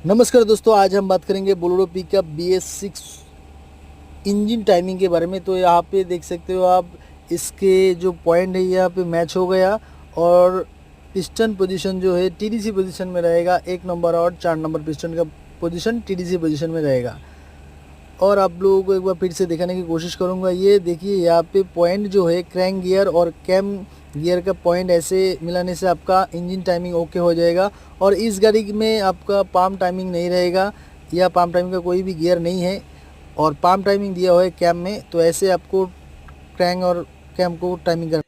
नमस्कार दोस्तों, आज हम बात करेंगे Bolero pickup BS6 engine timing के बारे में। तो यहाँ पे देख सकते हो आप, इसके जो पॉइंट है यहाँ पे मैच हो गया और पिस्टन पोजीशन जो है TDC पोजीशन में रहेगा 1 नंबर और 4 नंबर पिस्टन का पोजीशन TDC पोजीशन में रहेगा। और आप लोगों को एक बार फिर से दिखाने की कोशिश करूँगा। ये देखिए, यहाँ पे पॉइंट जो है क्रैंक गियर और कैम गियर का पॉइंट ऐसे मिलाने से आपका इंजन टाइमिंग ओके हो जाएगा। और इस गाड़ी में आपका पाम टाइमिंग नहीं रहेगा, या पाम टाइमिंग का कोई भी गियर नहीं है और पाम टाइमिंग दिया हुआ है कैम में। तो ऐसे आपको क्रैंक और कैम को टाइमिंग करना